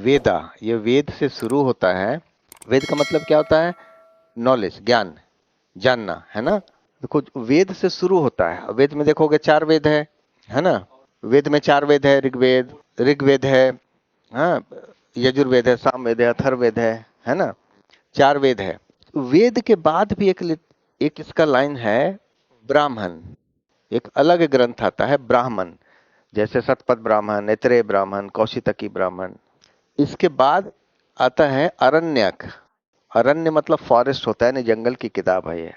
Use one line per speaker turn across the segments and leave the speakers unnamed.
वेदा, ये वेद से शुरू होता है। वेद का मतलब क्या होता है? नॉलेज, ज्ञान, जानना, है ना। देखो वेद से शुरू होता है। वेद में देखोगे 4 वेद है ना। वेद में 4 वेद है, ऋग्वेद, ऋग्वेद है, हाँ, यजुर्वेद है, सामवेद है, अथर्ववेद है ना। 4 वेद है। वेद के बाद भी एक इसका लाइन है ब्राह्मण। एक अलग ग्रंथ आता है ब्राह्मण, जैसे शतपथ ब्राह्मण, ऐतरेय ब्राह्मण, कौशितकी ब्राह्मण। इसके बाद आता है अरण्यक। अरण्य मतलब फॉरेस्ट होता है ना, जंगल की किताब है ये।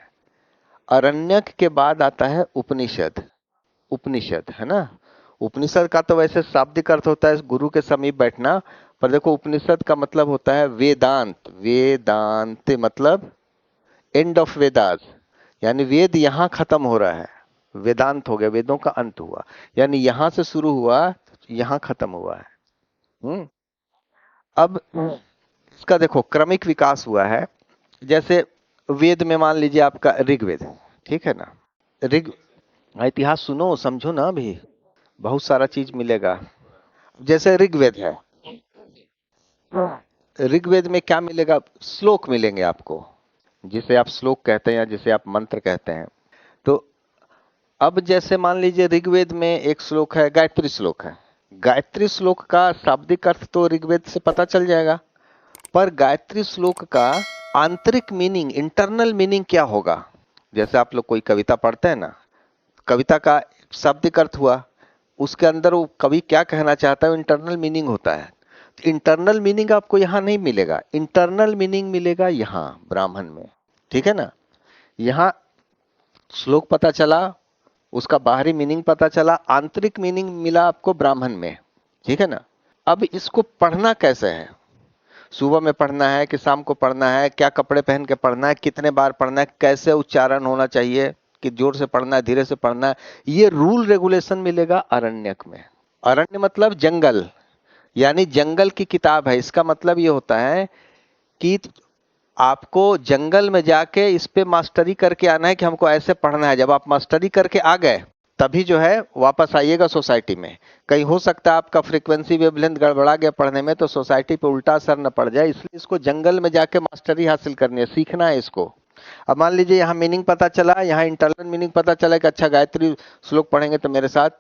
अरण्यक के बाद आता है उपनिषद। उपनिषद, है ना। उपनिषद का तो वैसे शाब्दिक अर्थ होता है गुरु के समीप बैठना, पर देखो उपनिषद का मतलब होता है वेदांत। वेदांत मतलब एंड ऑफ वेदास, यानी वेद यहां खत्म हो रहा है। वेदांत हो गया, वेदों का अंत हुआ, यानी यहां से शुरू हुआ, यहां खत्म हुआ है। हम्म। अब इसका देखो क्रमिक विकास हुआ है। जैसे वेद में मान लीजिए आपका ऋग्वेद, ठीक है ना। ऋग इतिहास सुनो, समझो ना, अभी बहुत सारा चीज मिलेगा। जैसे ऋग्वेद है, ऋग्वेद में क्या मिलेगा? श्लोक मिलेंगे आपको, जिसे आप श्लोक कहते हैं या जिसे आप मंत्र कहते हैं। तो अब जैसे मान लीजिए ऋग्वेद में एक श्लोक है, गायत्री श्लोक है। गायत्री श्लोक का शाब्दिक अर्थ तो ऋग्वेद से पता चल जाएगा, पर गायत्री श्लोक का आंतरिक मीनिंग, इंटरनल मीनिंग क्या होगा? जैसे आप लोग कोई कविता पढ़ते हैं ना, कविता का शाब्दिक अर्थ हुआ, उसके अंदर वो कवि क्या कहना चाहता है, इंटरनल मीनिंग होता है। तो इंटरनल मीनिंग आपको यहां नहीं मिलेगा, इंटरनल मीनिंग मिलेगा यहां ब्राह्मण में, ठीक है ना। यहां श्लोक पता चला, उसका बाहरी मीनिंग पता चला, आंतरिक मीनिंग मिला आपको ब्राह्मण में, ठीक है ना। अब इसको पढ़ना कैसे है? सुबह में पढ़ना है कि शाम को पढ़ना है? क्या कपड़े पहन के पढ़ना है? कितने बार पढ़ना है? कैसे उच्चारण होना चाहिए? कि जोर से पढ़ना है, धीरे से पढ़ना है? ये रूल रेगुलेशन मिलेगा अरण्यक में। अरण्य मतलब जंगल, यानी जंगल की किताब है। इसका मतलब ये होता है कि आपको जंगल में जाके इस पे मास्टरी करके आना है कि हमको ऐसे पढ़ना है। जब आप मास्टरी करके आ गए तभी जो है वापस आइएगा सोसाइटी में। कहीं हो सकता है आपका फ्रीक्वेंसी वेवलेंथ गड़बड़ा गया पढ़ने में, तो सोसाइटी पे उल्टा असर न पड़ जाए, इसलिए इसको जंगल में जाके मास्टरी हासिल करनी है, सीखना है इसको। अब मान लीजिए यहाँ मीनिंग पता चला, यहाँ इंटरनल मीनिंग पता चला कि अच्छा गायत्री श्लोक पढ़ेंगे तो मेरे साथ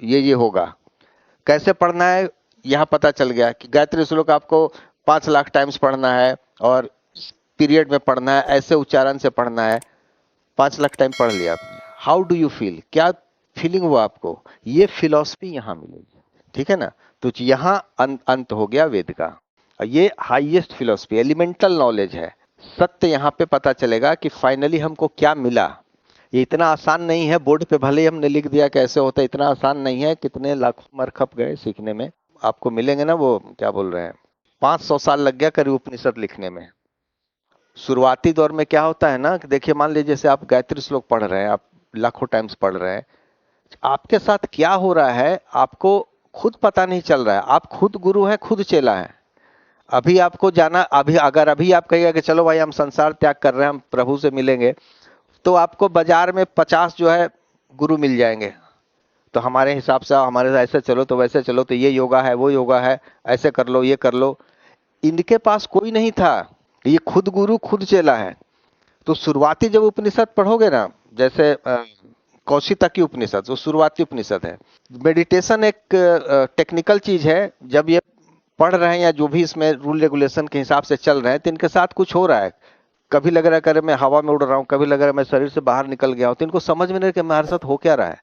ये होगा। कैसे पढ़ना है यहाँ पता चल गया कि गायत्री श्लोक आपको 5 लाख टाइम्स पढ़ना है और पीरियड में पढ़ना है, ऐसे उच्चारण से पढ़ना है। 5 लाख टाइम पढ़ लिया आपने, हाउ डू यू फील, क्या फीलिंग हुआ आपको? ये फिलॉसफी यहां मिलेगी, ठीक है ना। तो यहाँ अंत हो गया वेद का। ये हाईएस्ट फिलॉसफी, एलिमेंटल नॉलेज है। सत्य यहाँ पे पता चलेगा कि फाइनली हमको क्या मिला। ये इतना आसान नहीं है, बोर्ड पे भले ही हमने लिख दिया कैसे होता है, इतना आसान नहीं है। कितने लाखों मर खप गए सीखने में। आपको मिलेंगे ना, वो क्या बोल रहे हैं, 500 साल लग गया करीब उपनिषद लिखने में। शुरुआती दौर में क्या होता है ना कि देखिए मान लीजिए जैसे आप गायत्री श्लोक पढ़ रहे हैं, आप लाखों टाइम्स पढ़ रहे हैं, आपके साथ क्या हो रहा है आपको खुद पता नहीं चल रहा है। आप खुद गुरु हैं, खुद चेला हैं। अभी आपको जाना, अभी आप कहिएगा कि चलो भाई हम संसार त्याग कर रहे हैं, हम प्रभु से मिलेंगे, तो आपको बाजार में 50 जो है गुरु मिल जाएंगे। तो हमारे हिसाब से हमारे ऐसे चलो तो वैसे चलो, तो ये योगा है, वो योगा है, ऐसे कर लो, ये कर लो। इनके पास कोई नहीं था, ये खुद गुरु खुद चेला है। तो शुरुआती जब उपनिषद पढ़ोगे ना, जैसे कौशिता की उपनिषद, वो शुरुआती उपनिषद है। मेडिटेशन एक टेक्निकल चीज है। जब ये पढ़ रहे हैं या जो भी इसमें रूल रेगुलेशन के हिसाब से चल रहे हैं, तो इनके साथ कुछ हो रहा है। कभी लग रहा है करे मैं हवा में उड़ रहा हूँ, कभी लग रहा है मैं शरीर से बाहर निकल गया हूँ, तो इनको समझ में नहीं कि हमारे साथ हो क्या रहा है।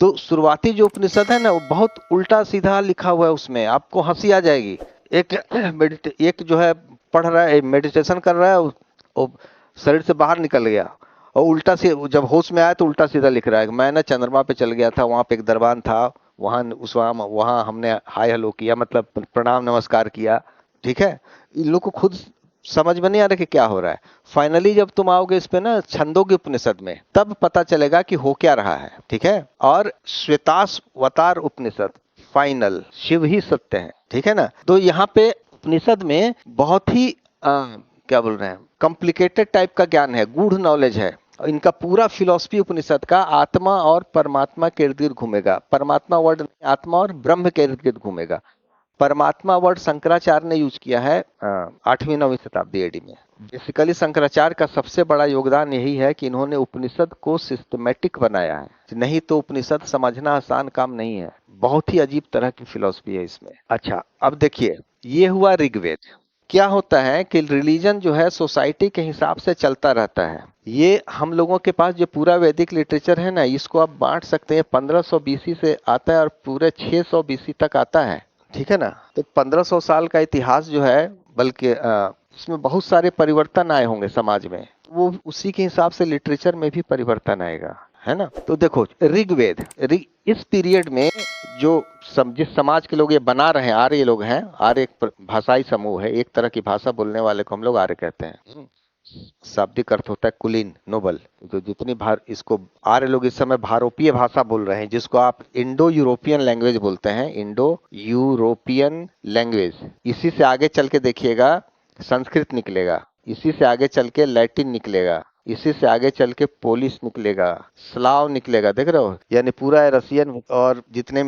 तो शुरुआती जो उपनिषद है ना, वो बहुत उल्टा सीधा लिखा हुआ है, उसमें आपको हंसी आ जाएगी। एक जो है पढ़ रहा है, मेडिटेशन कर रहा है, वो शरीर से बाहर निकल गया, और उल्टा से जब होश में आया तो उल्टा सीधा लिख रहा है, मैं ना चंद्रमा पे चल गया था, वहां पे एक दरबान था, वहां हमने हाय हेलो किया, मतलब प्रणाम नमस्कार किया, ठीक है। इन लोग को खुद समझ में नहीं आ रहा कि क्या हो रहा है। फाइनली जब तुम आओगे इस पे ना छंदोग्य उपनिषद में, तब पता चलेगा कि हो क्या रहा है, ठीक है। और श्वेताश्वतार उपनिषद, फाइनल शिव ही सत्य है, ठीक है ना। तो यहाँ पे उपनिषद में बहुत ही क्या बोल रहे हैं, कॉम्प्लिकेटेड टाइप का ज्ञान है, गूढ़ नॉलेज है। इनका पूरा फिलॉसफी उपनिषद का आत्मा और परमात्मा के इर्द गिर्द घूमेगा। परमात्मा वर्ड नहीं, आत्मा और ब्रह्म के इर्द गिर्द घूमेगा। परमात्मा वर्ड शंकराचार्य ने यूज किया है 8वीं 9वीं शताब्दी एडी में। बेसिकली शंकराचार्य का सबसे बड़ा योगदान यही है कि इन्होंने उपनिषद को सिस्टमेटिक बनाया है, नहीं तो उपनिषद समझना आसान काम नहीं है। बहुत ही अजीब तरह की फिलॉसफी है इसमें। अच्छा, अब देखिए, ये हुआ ऋग्वेद। क्या होता है कि रिलीजन जो है सोसाइटी के हिसाब से चलता रहता है। ये हम लोगों के पास जो पूरा वैदिक लिटरेचर है ना, इसको आप बांट सकते हैं। 1500 बीसी से आता है और पूरे 600 बीसी तक आता है, ठीक है ना। तो 1500 साल का इतिहास जो है, बल्कि इसमें बहुत सारे परिवर्तन आए होंगे समाज में, वो उसी के हिसाब से लिटरेचर में भी परिवर्तन आएगा, है ना। तो देखो, ऋग्वेद इस पीरियड में जो जिस समाज के लोग ये बना रहे हैं, आर्य लोग हैं। आर्य एक भाषाई समूह है, एक तरह की भाषा बोलने वाले को हम लोग आर्य कहते हैं। शाब्दिक अर्थ होता है कुलीन, नोबल। तो जितनी इसको आर्य लोग इस समय भारोपीय भाषा बोल रहे हैं, जिसको आप इंडो यूरोपियन लैंग्वेज बोलते हैं। Indo European language. इसी से आगे चल के देखिएगा संस्कृत निकलेगा, इसी से आगे चल के लैटिन निकलेगा, इसी से आगे चल के पोलिश निकलेगा, स्लाव निकलेगा। देख रहे हो, यानी पूरा रसियन और जितने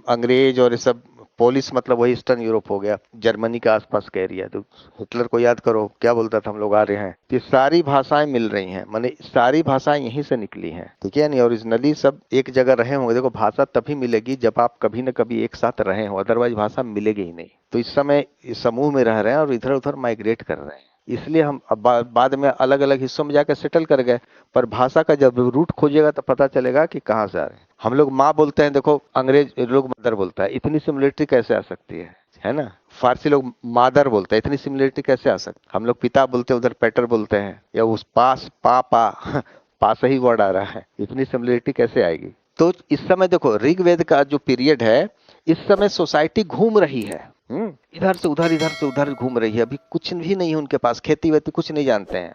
अंग्रेज और ये सब, पोलिश मतलब वही ईस्टर्न यूरोप हो गया, जर्मनी के आसपास का एरिया। तो हिटलर को याद करो, क्या बोलता था, हम लोग आ रहे हैं। ये सारी भाषाएं मिल रही हैं, माने सारी भाषाएं यहीं से निकली हैं, ठीक है। नहीं ओरिजिनली सब एक जगह रहे होंगे। देखो, भाषा तभी मिलेगी जब आप कभी न कभी एक साथ रहे हो, अदरवाइज भाषा मिलेगी ही नहीं। तो इस समय इस समूह में रह रहे हैं और इधर उधर माइग्रेट कर रहे हैं, इसलिए हम अब बाद में अलग अलग हिस्सों में जाकर सेटल कर गए। पर भाषा का जब रूट खोजेगा तो पता चलेगा कि कहाँ से आ रहे हैं। हम लोग माँ बोलते हैं, देखो अंग्रेज लोग मदर बोलता है, इतनी सिमिलरिटी कैसे आ सकती है ना। फारसी लोग मादर बोलते हैं, इतनी सिमिलरिटी कैसे आ सकती। हम लोग पिता बोलते हैं, उधर पेटर बोलते हैं, या उस पास पास ही वर्ड आ रहा है, इतनी सिमिलरिटी कैसे आएगी। तो इस समय देखो, ऋग्वेद का जो पीरियड है, इस समय सोसाइटी घूम रही है, इधर से उधर घूम रही है। अभी कुछ भी नहीं है उनके पास, खेती वेती कुछ नहीं जानते हैं,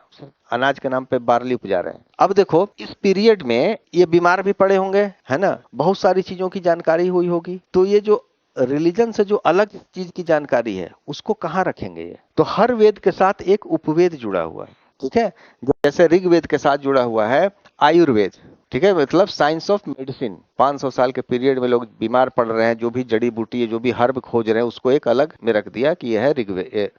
अनाज के नाम पे बार्ली उपजा रहे हैं। अब देखो, इस पीरियड में ये बीमार भी पड़े होंगे, है ना, बहुत सारी चीजों की जानकारी हुई होगी। तो ये जो रिलीजन से जो अलग चीज की जानकारी है, उसको कहाँ रखेंगे ये। तो हर वेद के साथ एक उपवेद जुड़ा हुआ है, ठीक है। जैसे ऋग्वेद के साथ जुड़ा हुआ है आयुर्वेद, ठीक है, मतलब साइंस ऑफ मेडिसिन। 500 साल के पीरियड में लोग बीमार पड़ रहे हैं, जो भी जड़ी बूटी है, जो भी हर्ब खोज रहे हैं, उसको एक अलग में रख दिया कि यह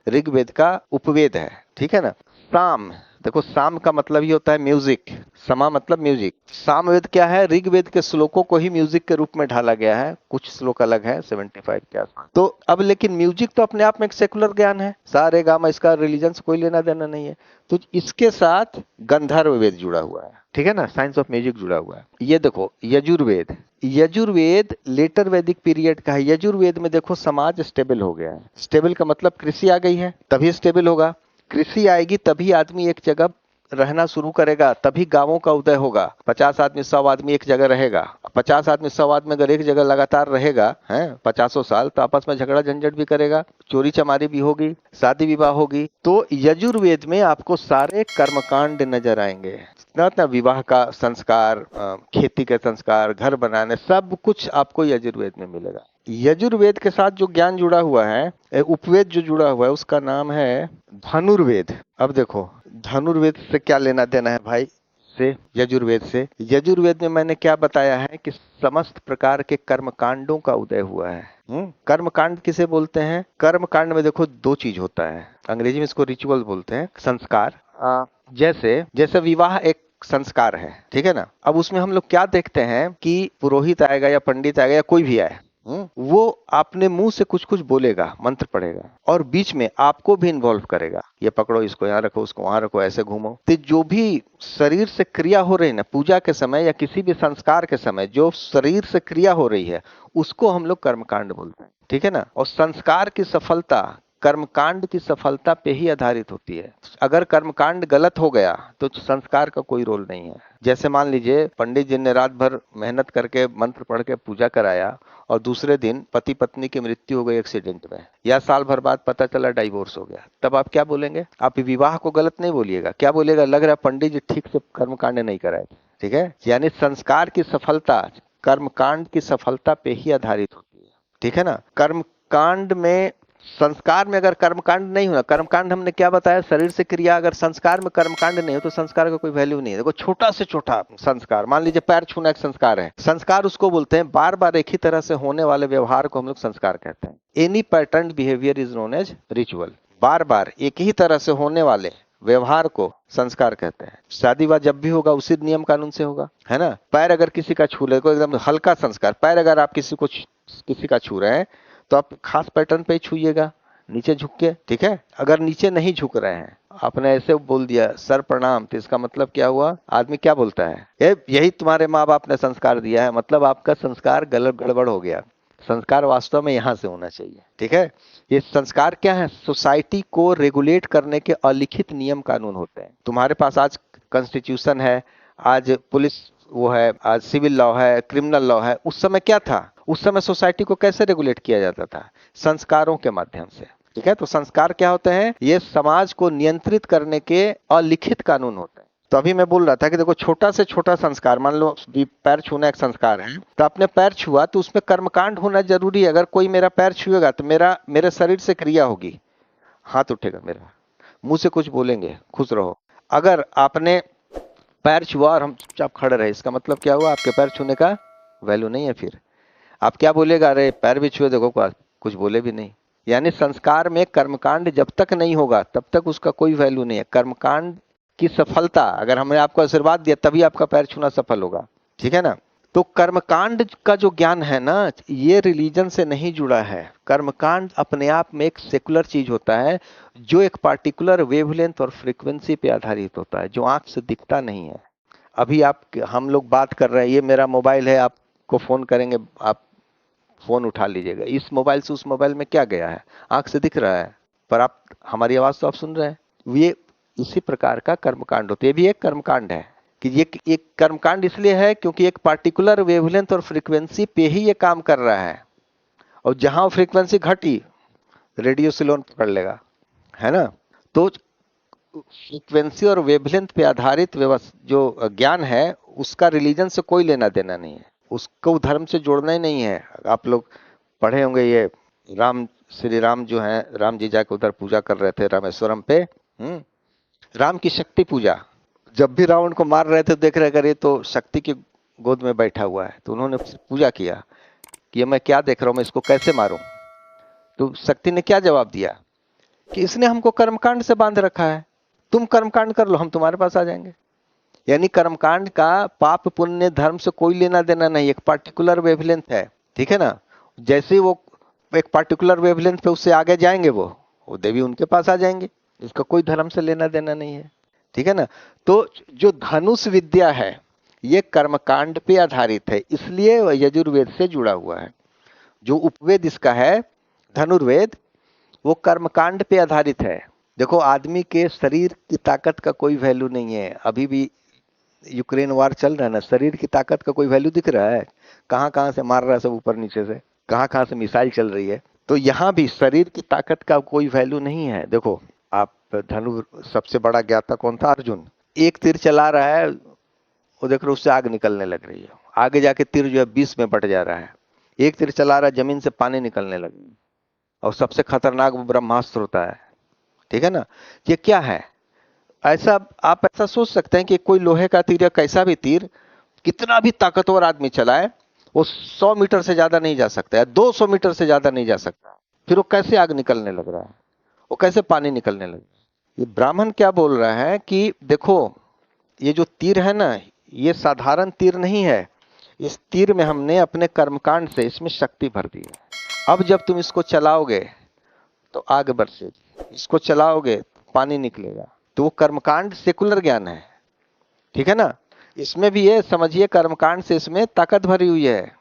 ऋग्वेद का उपवेद है, ठीक है ना। साम, देखो साम का मतलब ही होता है म्यूजिक, समा मतलब म्यूजिक। सामवेद क्या है, ऋग्वेद के श्लोकों को ही म्यूजिक के रूप में ढाला गया है। कुछ श्लोक अलग है, 75 के आसपास। तो अब लेकिन म्यूजिक तो अपने आप में एक सेकुलर ज्ञान है, सारे गामा, इसका रिलीजन से कोई लेना देना नहीं है। तो इसके साथ गंधर्व वेद जुड़ा हुआ है, ठीक है ना, साइंस ऑफ म्यूजिक जुड़ा हुआ है। ये देखो यजुर्वेद, यजुर्वेद लेटर वैदिक पीरियड का है। यजुर्वेद में देखो समाज स्टेबल हो गया है। स्टेबल का मतलब कृषि आ गई है, तभी स्टेबल होगा। कृषि आएगी तभी आदमी एक जगह रहना शुरू करेगा, तभी गांवों का उदय होगा। 50 आदमी 100 आदमी एक जगह रहेगा। 50 आदमी 100 आदमी अगर एक जगह लगातार रहेगा, है 50 साल, तो आपस में झगड़ा झंझट भी करेगा, चोरी चमारी भी होगी, शादी विवाह होगी। तो यजुर्वेद में आपको सारे कर्मकांड नजर आएंगे, ना विवाह का संस्कार, खेती के संस्कार, घर बनाने, सब कुछ आपको यजुर्वेद में मिलेगा। यजुर्वेद के साथ जो ज्ञान जुड़ा हुआ है, उपवेद जो जुड़ा हुआ है, उसका नाम है धनुर्वेद। अब देखो, धनुर्वेद से क्या लेना देना है भाई, से यजुर्वेद से। यजुर्वेद में मैंने क्या बताया है कि समस्त प्रकार के कर्मकांडों का उदय हुआ है। कर्मकांड किसे बोलते हैं, कर्मकांड में देखो 2 चीज होता है, अंग्रेजी में इसको रिचुअल बोलते हैं, संस्कार। जैसे विवाह एक संस्कार है, ठीक है ना। अब उसमें हम लोग क्या देखते हैं कि पुरोहित आएगा या पंडित आएगा या कोई भी आए, वो अपने मुंह से कुछ कुछ बोलेगा, मंत्र पढ़ेगा, और बीच में आपको भी इन्वॉल्व करेगा। ये पकड़ो, इसको यहाँ रखो, उसको वहां रखो, ऐसे घूमो। तो जो भी शरीर से क्रिया हो रही है ना, पूजा के समय या किसी भी संस्कार के समय जो शरीर से क्रिया हो रही है, उसको हम लोग कर्मकांड बोलते हैं, ठीक है ना। और संस्कार की सफलता कर्मकांड की सफलता पे ही आधारित होती है। अगर कर्मकांड गलत हो गया तो संस्कार का कोई रोल नहीं है। जैसे मान लीजिए पंडित जी ने रात भर मेहनत करके मंत्र पढ़ के पूजा कराया, और दूसरे दिन पति पत्नी की मृत्यु हो गई एक्सीडेंट में, या साल भर बाद पता चला डाइवोर्स हो गया, तब आप क्या बोलेंगे। आप विवाह को गलत नहीं बोलिएगा, क्या बोलेगा, लग रहा है पंडित जी ठीक से कर्मकांड नहीं कराए, ठीक है। यानी संस्कार की सफलता कर्मकांड की सफलता पे ही आधारित होती है, ठीक है ना। कर्मकांड में संस्कार में अगर कर्मकांड नहीं हुआ, कर्मकांड हमने क्या बताया, शरीर से क्रिया, अगर संस्कार में कर्मकांड नहीं हो तो संस्कार का कोई वैल्यू नहीं है। देखो छोटा से छोटा संस्कार, मान लीजिए पैर छूना एक संस्कार है। संस्कार उसको बोलते हैं बार बार एक ही तरह से होने वाले व्यवहार को हम लोग संस्कार कहते हैं। Any pattern behaviour is known as ritual. बार बार एक ही तरह से होने वाले व्यवहार को संस्कार कहते हैं। शादी विवाह जब भी होगा उसी नियम कानून से होगा, है ना। पैर अगर किसी का छू ले, कोई एकदम हल्का संस्कार, पैर अगर आप किसी का छू रहे हैं तो आप खास पैटर्न पे ही छूइएगा, नीचे झुक के, ठीक है। अगर नीचे नहीं झुक रहे हैं, आपने ऐसे बोल दिया सर प्रणाम, तो इसका मतलब क्या हुआ, आदमी क्या बोलता है, यही तुम्हारे माँ बाप ने संस्कार दिया है, मतलब आपका संस्कार गलत गड़बड़ हो गया। संस्कार वास्तव में यहां से होना चाहिए, ठीक है। ये संस्कार क्या है, सोसाइटी को रेगुलेट करने के अलिखित नियम कानून होते हैं। तुम्हारे पास आज कॉन्स्टिट्यूशन है, आज पुलिस वो है, आज सिविल लॉ है, क्रिमिनल लॉ है। उस समय क्या था, उस समय सोसाइटी को कैसे रेगुलेट किया जाता था, संस्कारों के माध्यम से, ठीक है। तो संस्कार क्या होते हैं, ये समाज को नियंत्रित करने के अलिखित कानून होते हैं। तो अभी मैं बोल रहा था कि देखो छोटा से छोटा संस्कार, मान लो पैर छूना एक संस्कार है, तो आपने पैर छुआ तो उसमें कर्मकांड होना जरूरी है। अगर कोई मेरा पैर छुएगा तो मेरे शरीर से क्रिया होगी, हाथ उठेगा मेरा, मुंह से कुछ बोलेंगे, खुश रहो। अगर आपने पैर छुआ और हम चुपचाप खड़े रहे, इसका मतलब क्या हुआ, आपके पैर छूने का वैल्यू नहीं है। फिर आप क्या बोलेगा, अरे पैर भी छुए, देखो कुछ बोले भी नहीं। यानी संस्कार में कर्मकांड जब तक नहीं होगा तब तक उसका कोई वैल्यू नहीं है। कर्मकांड की सफलता, अगर हमने आपको आशीर्वाद दिया तभी आपका पैर छूना सफल होगा, ठीक है ना। तो कर्मकांड का जो ज्ञान है ना, ये रिलीजन से नहीं जुड़ा है। कर्मकांड अपने आप में एक सेकुलर चीज होता है जो एक पार्टिकुलर वेवलेंथ और फ्रीक्वेंसी पे आधारित होता है, जो आंख से दिखता नहीं है। अभी हम लोग बात कर रहे हैं, ये मेरा मोबाइल है, आपको फोन करेंगे, आप फोन उठा लीजिएगा। इस मोबाइल से उस मोबाइल में क्या गया है, आंख से दिख रहा है, पर आप हमारी आवाज तो आप सुन रहे हैं। ये इसी प्रकार का कर्मकांड होता है। ये भी एक कर्मकांड है कि ये एक कर्मकांड इसलिए है क्योंकि एक पार्टिकुलर वेवलेंथ और फ्रीक्वेंसी पे ही ये काम कर रहा है, और जहां फ्रीक्वेंसी घटी रेडियो सिलोन पकड़ लेगा, है ना। तो फ्रीक्वेंसी और वेवलेंथ पे आधारित जो ज्ञान है उसका रिलीजन से कोई लेना देना नहीं है, उसको धर्म से जोड़ना ही नहीं है। आप लोग पढ़े होंगे, ये श्री राम जो है, राम जी जाके उधर पूजा कर रहे थे रामेश्वरम पे, राम की शक्ति पूजा। जब भी रावण को मार रहे थे, देख रहे करे तो शक्ति की गोद में बैठा हुआ है, तो उन्होंने पूजा किया कि ये मैं क्या देख रहा हूं, मैं इसको कैसे मारूं। तो शक्ति ने क्या जवाब दिया कि इसने हमको कर्मकांड से बांध रखा है, तुम कर्मकांड कर लो, हम तुम्हारे पास आ जाएंगे। यानी कर्मकांड का पाप पुण्य धर्म से कोई लेना देना नहीं, एक पार्टिकुलर वेवलेंथ है, ठीक है ना। जैसे वो एक पार्टिकुलर वेवलेंथ पे उससे आगे जाएंगे वो देवी उनके पास आ जाएंगे, इसका कोई धर्म से लेना देना नहीं है, ठीक है ना। तो जो धनुष विद्या है ये कर्मकांड पे आधारित है, इसलिए यजुर्वेद से जुड़ा हुआ है। जो उपवेद इसका है धनुर्वेद, वो कर्मकांड पे आधारित है। देखो आदमी के शरीर की ताकत का कोई वैल्यू नहीं है। अभी भी यूक्रेन वार चल रहा है ना, शरीर की ताकत का कोई वैल्यू दिख रहा है, कहां कहां से मार रहा है सब, ऊपर नीचे से, कहां कहां से मिसाइल चल रही है। तो यहां भी शरीर की ताकत का कोई वैल्यू नहीं है। देखो आप सबसे बड़ा ज्ञाता कौन था, अर्जुन। एक तीर चला रहा है, वो देख रहे उससे आग निकलने लग रही है, आगे जाके तीर जो है 20 में बट जा रहा है। एक तीर चला रहा है, जमीन से पानी निकलने लगे, और सबसे खतरनाक वो ब्रह्मास्त्र होता है, ठीक है ना। ये क्या है, ऐसा आप ऐसा सोच सकते हैं कि कोई लोहे का तीर या कैसा भी तीर कितना भी ताकतवर आदमी चलाए, वो 100 मीटर से ज्यादा नहीं जा सकता है, 200 मीटर से ज्यादा नहीं जा सकता, फिर वो कैसे आग निकलने लग रहा है, वो कैसे पानी निकलने लग रहा है। ये ब्राह्मण क्या बोल रहा है कि देखो ये जो तीर है ना, ये साधारण तीर नहीं है, इस तीर में हमने अपने कर्मकांड से इसमें शक्ति भर दी है। अब जब तुम इसको चलाओगे तो आग बरसेगी, इसको चलाओगे पानी निकलेगा। तो वो कर्मकांड सेकुलर ज्ञान है, ठीक है ना। इसमें भी ये समझिए कर्मकांड से इसमें ताकत भरी हुई है,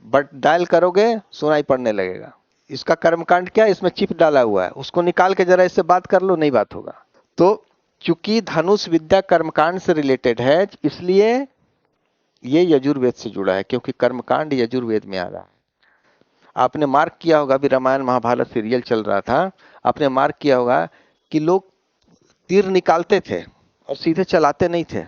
बट डायल करोगे सुनाई पड़ने लगेगा। इसका कर्मकांड क्या है, इसमें चिप डाला हुआ है, उसको निकाल के जरा इससे बात कर लो, नहीं बात होगा। तो चूंकि धनुष विद्या कर्मकांड से रिलेटेड है, इसलिए ये यजुर्वेद से जुड़ा है, क्योंकि कर्मकांड यजुर्वेद में आ रहा है। आपने मार्क किया होगा, अभी रामायण महाभारत सीरियल चल रहा था, आपने मार्क किया होगा कि लोग तीर निकालते थे और सीधे चलाते नहीं थे।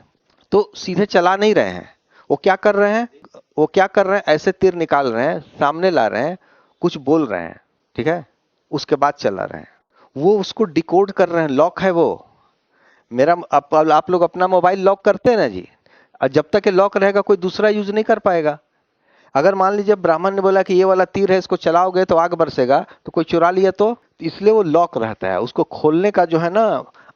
तो सीधे चला नहीं रहे हैं, वो क्या कर रहे हैं, ऐसे तीर निकाल रहे हैं, सामने ला रहे हैं, कुछ बोल रहे हैं, ठीक है। उसके बाद चला रहे हैं, वो उसको डिकोड कर रहे हैं। लॉक है वो मेरा, आप लोग अपना मोबाइल लॉक करते हैं ना जी, और जब तक ये लॉक रहेगा कोई दूसरा यूज नहीं कर पाएगा। अगर मान लीजिए ब्राह्मण ने बोला कि ये वाला तीर है, इसको चलाओगे तो आग बरसेगा, तो कोई चुरा लिया तो इसलिए वो लॉक रहता है। उसको खोलने का जो है ना,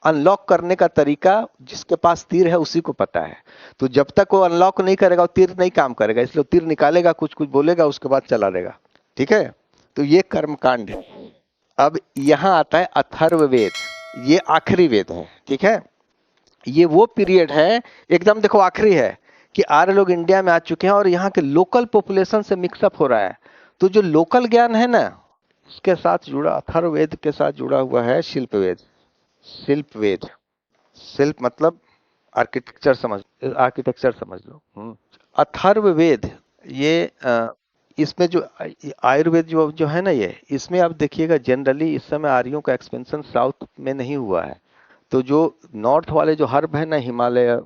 अनलॉक करने का तरीका जिसके पास तीर है उसी को पता है। तो जब तक वो अनलॉक नहीं करेगा वो तीर नहीं काम करेगा, इसलिए वो तीर निकालेगा, कुछ कुछ बोलेगा, उसके बाद चला देगा। ठीक है, तो ये कर्म कांड है। अब यहां आता है अथर्ववेद, ये आखिरी वेद है। ठीक है, ये वो पीरियड है, एकदम देखो आखिरी है, कि आर्य लोग इंडिया में आ चुके हैं और यहाँ के लोकल पॉपुलेशन से मिक्सअप हो रहा है। तो जो लोकल ज्ञान है ना, उसके साथ जुड़ा, अथर्ववेद के साथ जुड़ा हुआ है शिल्पवेद। शिल्पवेद, शिल्प मतलब आर्किटेक्चर, आर्किटेक्चर समझ लो। अथर्ववेद, ये इसमें जो आयुर्वेद जो है ना, ये इसमें आप देखिएगा जनरली इस समय आर्यों का एक्सपेंशन साउथ में नहीं हुआ है। तो जो नॉर्थ वाले जो हर्ब है ना, हिमालय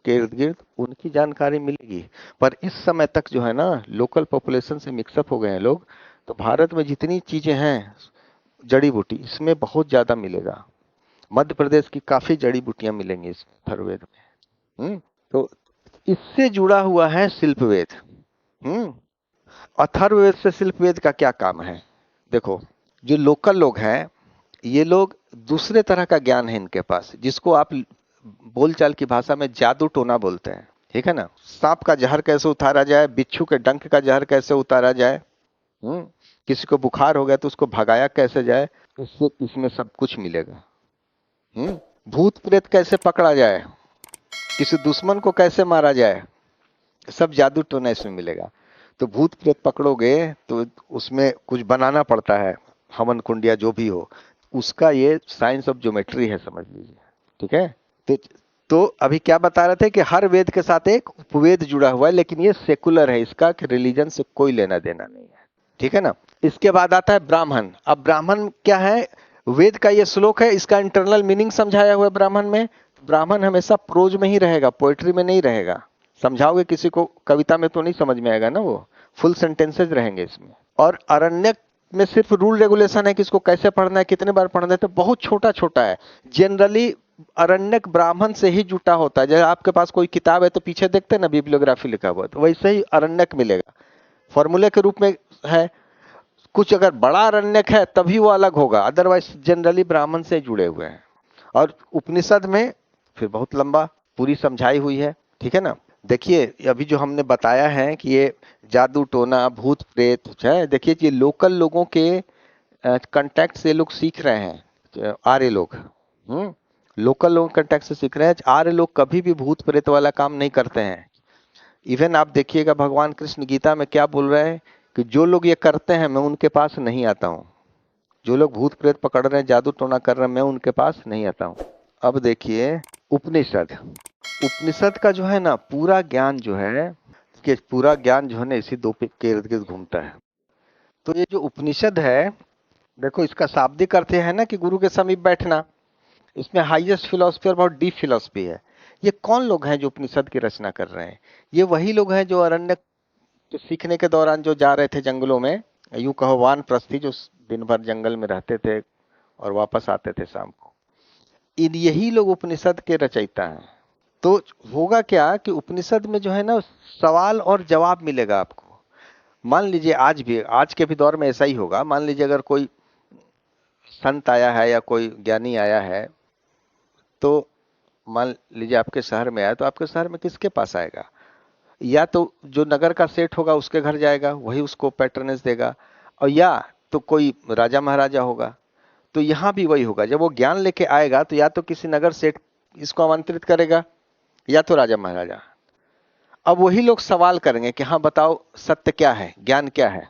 के इर्द गिर्द, उनकी जानकारी मिलेगी। पर इस समय तक जो है ना, लोकल पॉपुलेशन से मिक्सअप हो गए हैं लोग। तो भारत में जितनी चीजें हैं जड़ी बूटी, इसमें बहुत ज्यादा मिलेगा। मध्य प्रदेश की काफी जड़ी बूटियां मिलेंगी इस अथर्ववेद में। तो इससे जुड़ा हुआ है शिल्पवेद। हम्म अथर्ववेद से शिल्पवेद का क्या काम है? देखो, जो लोकल लोग हैं, ये लोग दूसरे तरह का ज्ञान है इनके पास, जिसको आप बोलचाल की भाषा में जादू टोना बोलते हैं। ठीक है ना, सांप का जहर कैसे उतारा जाए, बिच्छू के डंक का जहर कैसे उतारा जाए, हम्म किसी को बुखार हो गया तो उसको भगाया कैसे जाए, इससे इसमें सब कुछ मिलेगा। भूत प्रेत कैसे पकड़ा जाए, किसी दुश्मन को कैसे मारा जाए, सब जादू टोना इसमें मिलेगा। तो भूत प्रेत पकड़ोगे तो उसमें कुछ बनाना पड़ता है, हवन कुंड या जो भी हो, उसका ये साइंस ऑफ ज्योमेट्री है, समझ लीजिए। ठीक है, तो तो अभी क्या बता रहे थे कि हर वेद के साथ एक उपवेद जुड़ा हुआ है, लेकिन ये सेकुलर है, इसका रिलीजन से कोई लेना देना नहीं है। ठीक है ना। इसके बाद आता है ब्राह्मण। अब ब्राह्मण क्या है? वेद का ये श्लोक है, इसका इंटरनल मीनिंग समझाया हुआ है ब्राह्मण में। ब्राह्मण हमेशा प्रोज में ही रहेगा, पोएट्री में नहीं रहेगा। समझाओगे किसी को कविता में तो नहीं समझ में आएगा ना, वो फुल सेंटेंसेज रहेंगे इसमें। और अरण्यक में सिर्फ रूल रेगुलेशन है कि इसको कैसे पढ़ना है, कितने बार पढ़ना है, तो बहुत छोटा छोटा है। जनरली अरण्यक ब्राह्मण से ही जुटा होता है। जैसे आपके पास कोई किताब है तो पीछे देखते हैं ना बिब्लियोग्राफी लिखा हुआ, तो वैसे ही अरण्यक मिलेगा, फॉर्मूले के रूप में है। कुछ अगर बड़ा अरण्यक है तभी वो अलग होगा, अदरवाइज जनरली ब्राह्मण से जुड़े हुए हैं। और उपनिषद में फिर बहुत लंबा पूरी समझाई हुई है। ठीक है ना। देखिए, अभी जो हमने बताया है कि ये जादू टोना, भूत प्रेत है, देखिए ये लोकल लोगों के कांटेक्ट से लोग सीख रहे हैं, आर्य लोग। लोकल लोग कांटेक्ट से सीख रहे हैं। आर्य लोग कभी भी भूत प्रेत वाला काम नहीं करते हैं। इवन आप देखिएगा भगवान कृष्ण गीता में क्या बोल रहे हैं कि जो लोग ये करते हैं मैं उनके पास नहीं आता हूं। जो लोग भूत प्रेत पकड़ रहे हैं, जादू टोना कर रहे हैं, मैं उनके पास नहीं आता हूं। अब देखिए उपनिषद। उपनिषद का जो है ना पूरा ज्ञान जो है, कि पूरा ज्ञान जो है ना इसी दो के इर्द गिर्द घूमता है। तो ये जो उपनिषद है, देखो इसका शाब्दिक अर्थ है ना कि गुरु के समीप बैठना। इसमें हाईएस्ट फिलॉसफी और बहुत डीप फिलॉसफी है। ये कौन लोग हैं जो उपनिषद की रचना कर रहे हैं? ये वही लोग हैं जो अरण्य तो सीखने के दौरान जो जा रहे थे जंगलों में, यूं कहो वानप्रस्थी, जो दिन भर जंगल में रहते थे और वापस आते थे शाम को। इन यही लोग उपनिषद के रचयिता हैं। तो होगा क्या कि उपनिषद में जो है ना सवाल और जवाब मिलेगा आपको। मान लीजिए आज भी, आज के भी दौर में ऐसा ही होगा। मान लीजिए अगर कोई संत आया है या कोई ज्ञानी आया है, तो मान लीजिए आपके शहर में आया, तो आपके शहर में किसके पास आएगा? या तो जो नगर का सेठ होगा उसके घर जाएगा, वही उसको पैटर्नेज देगा, और या तो कोई राजा महाराजा होगा। तो यहां भी वही होगा, जब वो ज्ञान लेके आएगा तो या तो किसी नगर सेठ इसको आमंत्रित करेगा, या तो राजा महाराजा। अब वही लोग सवाल करेंगे कि हाँ बताओ सत्य क्या है, ज्ञान क्या है।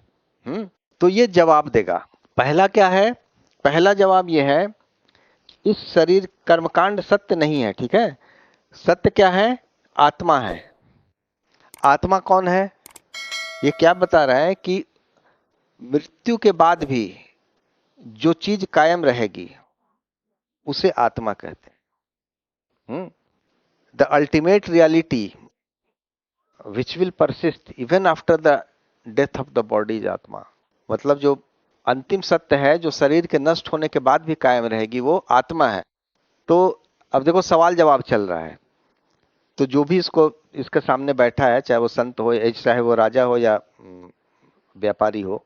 तो ये जवाब देगा। पहला क्या है? पहला जवाब ये है, इस शरीर कर्मकांड सत्य नहीं है। ठीक है, सत्य क्या है? आत्मा है। आत्मा कौन है? ये क्या बता रहा है कि मृत्यु के बाद भी जो चीज कायम रहेगी उसे आत्मा कहते हैं। The ultimate reality which will persist even after the death of the body is आत्मा। मतलब जो अंतिम सत्य है जो शरीर के नष्ट होने के बाद भी कायम रहेगी, वो आत्मा है। तो अब देखो सवाल जवाब चल रहा है। तो जो भी इसको इसके सामने बैठा है, चाहे वो संत हो, चाहे वो राजा हो या व्यापारी हो,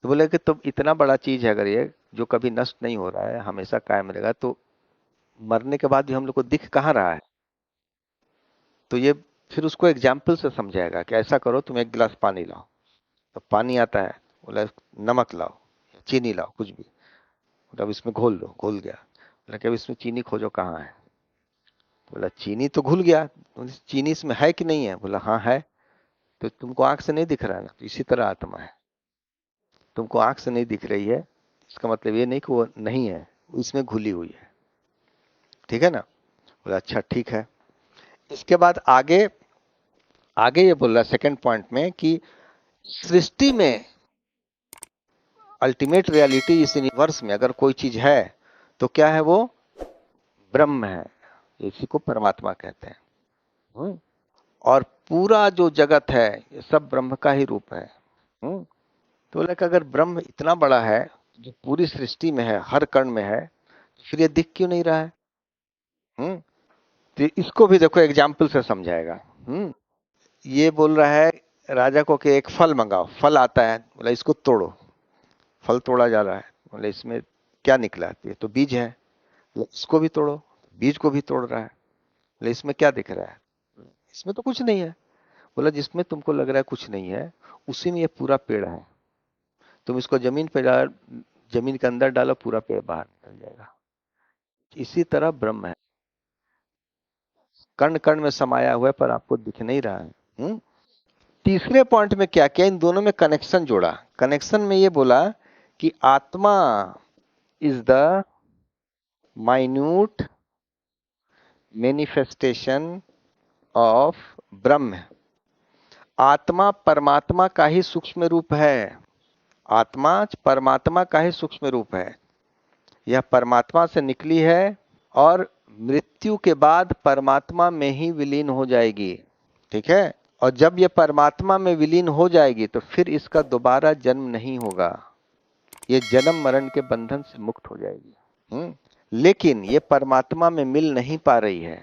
तो बोले कि तो इतना बड़ा चीज है अगर ये जो कभी नष्ट नहीं हो रहा है, हमेशा कायम रहेगा, तो मरने के बाद भी हम लोग को दिख कहाँ रहा है? तो ये फिर उसको एग्जाम्पल से समझाएगा कि ऐसा करो, तुम एक गिलास पानी लाओ। तो पानी आता है, बोला नमक लाओ, चीनी लाओ, कुछ भी, बोला अब इसमें घोल लो, घुल गया। बोला कि अब इसमें चीनी खोजो कहाँ है? बोला चीनी तो घुल गया, बोले, चीनी इसमें है कि नहीं है? बोला हाँ है। तो तुमको आंख से नहीं दिख रहा है ना? तो इसी तरह आत्मा है, तुमको आंख से नहीं दिख रही है, इसका मतलब ये नहीं कि वो नहीं है, वो इसमें घुली हुई है। ठीक है ना? बोला अच्छा ठीक है। इसके बाद आगे आगे ये बोल रहा है सेकंड पॉइंट में कि सृष्टि में अल्टीमेट रियलिटी, इस यूनिवर्स में अगर कोई चीज है तो क्या है? वो ब्रह्म है। इसी को परमात्मा कहते हैं। और पूरा जो जगत है ये सब ब्रह्म का ही रूप है। तो बोला कि अगर ब्रह्म इतना बड़ा है जो पूरी सृष्टि में है, हर कण में है, फिर ये दिख क्यों नहीं रहा है? तो इसको भी देखो एग्जाम्पल से समझाएगा। ये बोल रहा है राजा को कि एक फल मंगाओ। फल आता है, बोला इसको तोड़ो। फल तोड़ा जा रहा है, बोले इसमें क्या निकला? ये तो बीज है। बोले इसको भी तोड़ो। बीज को भी तोड़ रहा है, बोले इसमें क्या दिख रहा है? इसमें तो कुछ नहीं है। बोला जिसमें तुमको लग रहा है कुछ नहीं है, उसी में ये पूरा पेड़ है। तुम इसको जमीन पे डाल, जमीन के अंदर डालो, पूरा पेड़ बाहर निकल जाएगा। इसी तरह ब्रह्म है, कण कण में समाया हुआ है पर आपको दिख नहीं रहा है। तीसरे पॉइंट में क्या किया? इन दोनों में कनेक्शन जोड़ा। कनेक्शन में ये बोला कि आत्मा is the minute manifestation of ब्रह्म। आत्मा परमात्मा का ही सूक्ष्म रूप है। आत्मा परमात्मा का ही सूक्ष्म रूप है। यह परमात्मा से निकली है और मृत्यु के बाद परमात्मा में ही विलीन हो जाएगी। ठीक है? और जब यह परमात्मा में विलीन हो जाएगी तो फिर इसका दोबारा जन्म नहीं होगा। ये जन्म मरण के बंधन से मुक्त हो जाएगी। लेकिन ये परमात्मा में मिल नहीं पा रही है।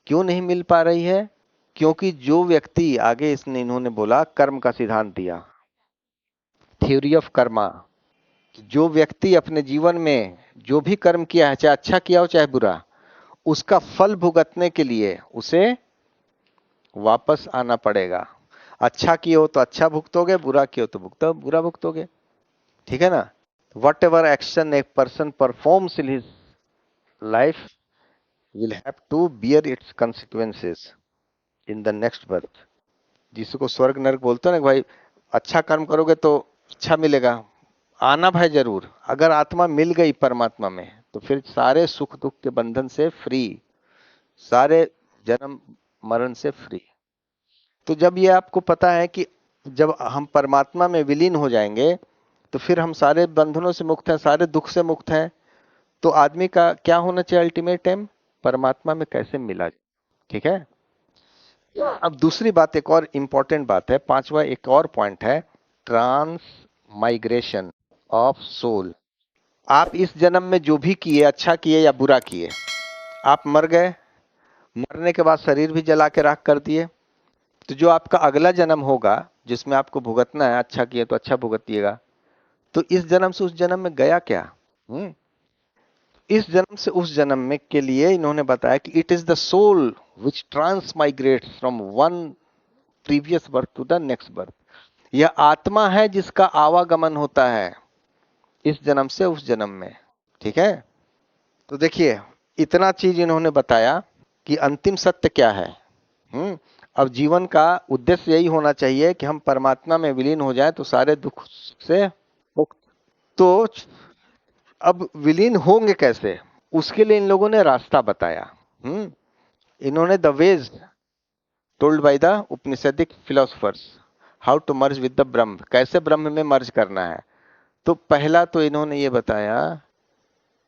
क्यों नहीं मिल पा रही है? क्योंकि जो व्यक्ति, आगे इसने इन्होंने बोला, कर्म का सिद्धांत दिया, थ्योरी ऑफ कर्मा, जो व्यक्ति अपने जीवन में जो भी कर्म किया है, चाहे अच्छा किया हो चाहे बुरा, उसका फल भुगतने के लिए उसे वापस आना पड़ेगा। अच्छा किए हो तो अच्छा भुगतोगे, बुरा किए हो तो बुरा भुगतोगे। ठीक है ना? Whatever action a person performs in his life will have to bear its consequences in the next birth. जिसको स्वर्ग नरक बोलते हैं ना भाई, अच्छा कर्म करोगे तो अच्छा मिलेगा, आना भाई जरूर। अगर आत्मा मिल गई परमात्मा में तो फिर सारे सुख दुख के बंधन से फ्री, सारे जन्म मरण से फ्री। तो जब ये आपको पता है कि जब हम परमात्मा में विलीन हो जाएंगे तो फिर हम सारे बंधनों से मुक्त हैं, सारे दुख से मुक्त हैं, तो आदमी का क्या होना चाहिए? अल्टीमेट एम परमात्मा में कैसे मिला जाए। ठीक है? अब दूसरी बात, एक और इंपॉर्टेंट बात है, पांचवा एक और पॉइंट है, ट्रांस माइग्रेशन ऑफ सोल। आप इस जन्म में जो भी किए, अच्छा किए या बुरा किए, आप मर गए, मरने के बाद शरीर भी जला के राख कर दिए, तो जो आपका अगला जन्म होगा जिसमें आपको भुगतना है, अच्छा किए तो अच्छा भुगतिएगा, तो इस जन्म से उस जन्म में गया क्या? इस जन्म से उस जन्म में के लिए इन्होंने बताया कि it is the soul which transmigrates from one previous birth to the next birth. यह आत्मा है जिसका आवागमन होता है इस जन्म से उस जन्म में। ठीक है? तो देखिए इतना चीज इन्होंने बताया कि अंतिम सत्य क्या है। अब जीवन का उद्देश्य यही होना चाहिए कि हम परमात्मा में विलीन हो जाएं तो सारे दुख से मुक्त। तो अब विलीन होंगे कैसे? उसके लिए इन लोगों ने रास्ता बताया। इन्होंने the ways told by the Upanishadic philosophers how to merge with the Brahma, कैसे ब्रह्म में मर्ज करना है। तो पहला तो इन्होंने ये बताया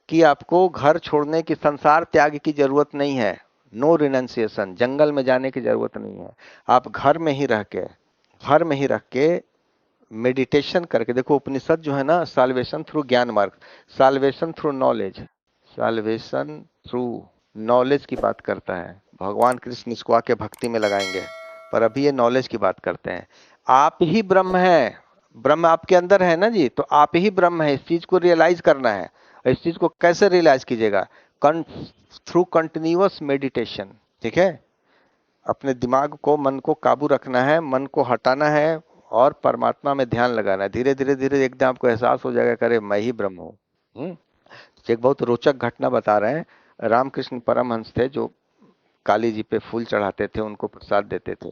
कि आपको घर छोड़ने की, संसार त्याग की जरूरत नहीं है। नो रिनंसिएशन, जंगल में जाने की जरूरत नहीं है। आप घर में ही रह के मेडिटेशन करके देखो, उपनिषद जो है ना, solvation through gyan marg, salvation through knowledge, salvation through knowledge की बात करता है। भगवान कृष्ण इसको आके भक्ति में लगाएंगे, पर अभी ये नॉलेज की बात करते हैं। आप ही ब्रह्म है, ब्रह्म आपके अंदर है ना जी, तो आप ही ब्रह्म है, इस चीज को रियलाइज करना है। इस चीज को कैसे रियलाइज कीजिएगा? Through continuous meditation. ठीक है, अपने दिमाग को, मन को काबू रखना है, मन को हटाना है और परमात्मा में ध्यान लगाना है। धीरे धीरे धीरे एकदम आपको एहसास हो जाएगा, करे मैं ही ब्रह्म हूँ। एक बहुत रोचक घटना बता रहे हैं। रामकृष्ण परमहंस थे जो काली जी पे फूल चढ़ाते थे, उनको प्रसाद देते थे।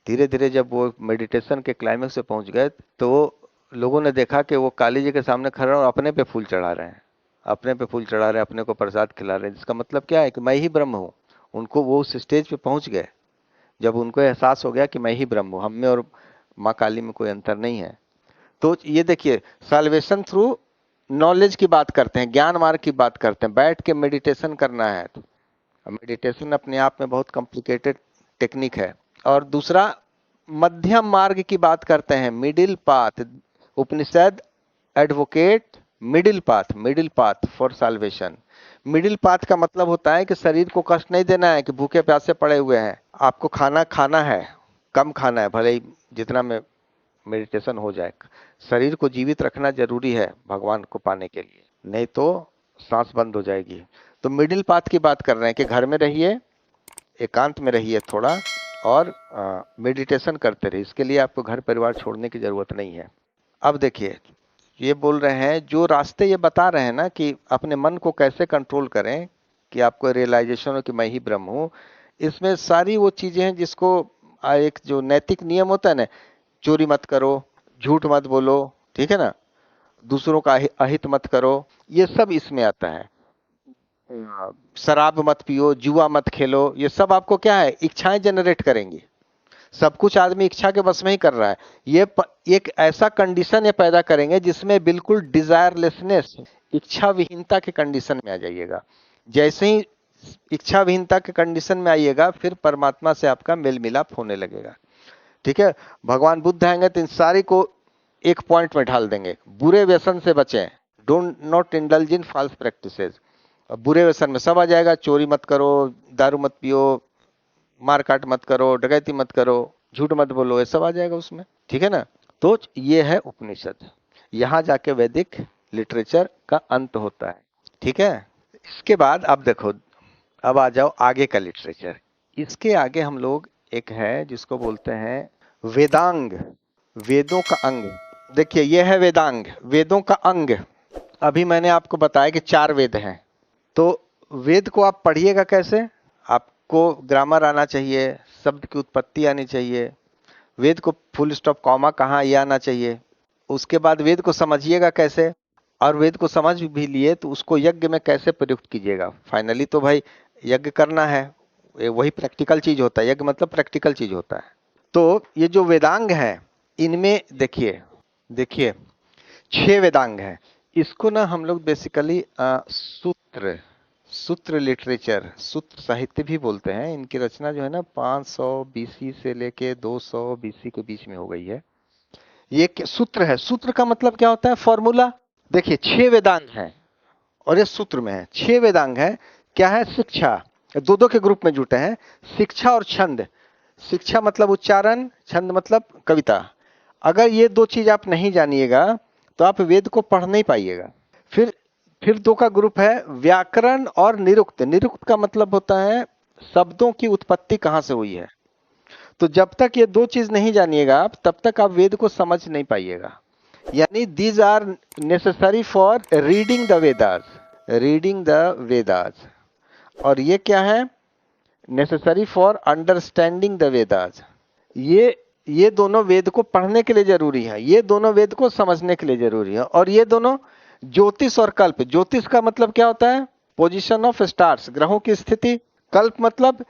धीरे धीरे जब वो मेडिटेशन के क्लाइमेक्स पे पहुंच गए, तो लोगों ने देखा कि वो काली जी के सामने खड़े और अपने पे फूल चढ़ा रहे हैं, अपने पे फूल चढ़ा रहे हैं, अपने को प्रसाद खिला रहे हैं। जिसका मतलब क्या है कि मैं ही ब्रह्म हूँ। उनको वो उस स्टेज पे पहुंच गए जब उनको एहसास हो गया कि मैं ही ब्रह्म हूँ, हम में और माँ काली में कोई अंतर नहीं है। तो ये देखिए, साल्वेशन थ्रू नॉलेज की बात करते हैं, ज्ञान मार्ग की बात करते हैं। बैठ के मेडिटेशन करना है। तो मेडिटेशन अपने आप में बहुत कॉम्प्लिकेटेड टेक्निक है। और दूसरा, मध्यम मार्ग की बात करते हैं, middle path. Upanishad advocate middle path for salvation. Middle path का मतलब होता है कि शरीर को कष्ट नहीं देना है कि भूखे प्यासे पड़े हुए हैं, आपको खाना खाना है, कम खाना है, भले ही जितना में मेडिटेशन हो जाए। शरीर को जीवित रखना जरूरी है भगवान को पाने के लिए, नहीं तो सांस बंद हो जाएगी। तो मिडिल पाथ की बात कर रहे हैं कि घर में रहिए, एकांत में रहिए थोड़ा, और मेडिटेशन करते रहिए। इसके लिए आपको घर परिवार छोड़ने की जरूरत नहीं है। अब देखिए, ये बोल रहे हैं, जो रास्ते ये बता रहे हैं ना कि अपने मन को कैसे कंट्रोल करें कि आपको रियलाइजेशन हो कि मैं ही ब्रह्म हूँ। इसमें सारी वो चीजें हैं जिसको एक जो नैतिक नियम होता है ना, चोरी मत करो, झूठ मत बोलो, ठीक है ना, दूसरों का अहित मत करो, ये सब इसमें आता है। शराब मत पियो, जुआ मत खेलो, ये सब आपको क्या है, इच्छाएं जनरेट करेंगी। सब कुछ आदमी इच्छा के बस में ही कर रहा है। एक ऐसा कंडीशन ये पैदा करेंगे जिसमें बिल्कुल डिजायरलेसनेस, इच्छा विहीनता के कंडीशन में आ जाइएगा। जैसे ही इच्छा विहीनता के कंडीशन में आइएगा, फिर परमात्मा से आपका मेल मिलाप होने लगेगा। ठीक है, भगवान बुद्ध आएंगे तो इन सारी को एक पॉइंट में ढाल देंगे। बुरे व्यसन से बचें, don't not indulge in false practices. बुरे व्यसन में सब आ जाएगा, चोरी मत करो, दारू मत पियो, मारकाट मत करो, डकैती मत करो, झूठ मत बोलो, ये सब आ जाएगा उसमें। ठीक है ना। तो ये है उपनिषद, यहां जाके वैदिक लिटरेचर का अंत होता है। ठीक है, इसके बाद अब देखो, अब आ जाओ आगे का लिटरेचर। इसके आगे हम लोग एक है जिसको बोलते हैं वेदांग, वेदों का अंग। देखिए, यह है वेदांग, वेदों का अंग। अभी मैंने आपको बताया कि 4 वेद हैं। तो वेद को आप पढ़िएगा कैसे? आपको ग्रामर आना चाहिए, शब्द की उत्पत्ति आनी चाहिए, वेद को फुल स्टॉप कॉमा कहाँ ये आना चाहिए। उसके बाद वेद को समझिएगा कैसे, और वेद को समझ भी लिए तो उसको यज्ञ में कैसे प्रयुक्त कीजिएगा। फाइनली तो भाई यज्ञ करना है, वही प्रैक्टिकल चीज होता है, यज्ञ मतलब प्रैक्टिकल चीज होता है। तो ये जो वेदांग है, इनमें देखिए देखिए 6 वेदांग है। इसको ना हम लोग बेसिकली सूत्र, सूत्र लिटरेचर, सूत्र साहित्य भी बोलते हैं। इनकी रचना जो है ना 500 बीसी से लेके 200 बीसी के बीच में हो गई है। ये सूत्र है। सूत्र का मतलब क्या होता है? फॉर्मूला। देखिए 6 वेदांग हैं और ये सूत्र में है। 6 वेदांग है। क्या है? शिक्षा, दो दो के ग्रुप में जुटे हैं, शिक्षा और छंद। शिक्षा मतलब उच्चारण, छंद मतलब कविता। अगर ये 2 चीज आप नहीं जानिएगा तो आप वेद को पढ़ नहीं पाइएगा। फिर 2 का ग्रुप है, व्याकरण और निरुक्त। निरुक्त का मतलब होता है शब्दों की उत्पत्ति कहां से हुई है। तो जब तक ये 2 चीज नहीं जानिएगा आप, तब तक आप वेद को समझ नहीं पाइएगा। यानी these are necessary for reading the Vedas, reading the Vedas. और ये क्या है? Necessary for understanding the Vedas. ये दोनों वेद को पढ़ने के लिए जरूरी है, ये दोनों वेद को समझने के लिए जरूरी है। और ये दोनों ज्योतिष और कल्प। ज्योतिष का मतलब क्या होता है? पोजीशन ऑफ स्टार्स, ग्रहों की स्थिति। कल्प मतलब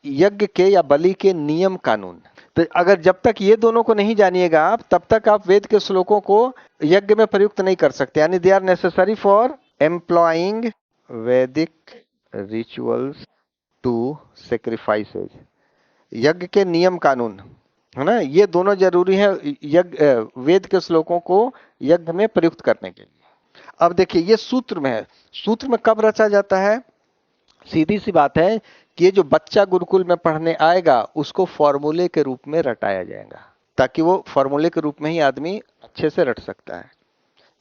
यज्ञ के या बलि के नियम कानून। तो अगर जब तक ये दोनों को नहीं जानिएगा आप, तब तक आप वेद के श्लोकों को यज्ञ में प्रयुक्त नहीं कर सकते। यानी they are necessary for employing Vedic rituals to sacrifices. यज्ञ के नियम कानून, है ना, ये दोनों जरूरी है यज्ञ वेद के श्लोकों को यज्ञ में प्रयुक्त करने के लिए। अब देखिए ये सूत्र में है, सूत्र में कब रचा जाता है? सीधी सी बात है कि ये जो बच्चा गुरुकुल में पढ़ने आएगा उसको फॉर्मूले के रूप में रटाया जाएगा, ताकि वो फॉर्मूले के रूप में ही आदमी अच्छे से रट सकता है,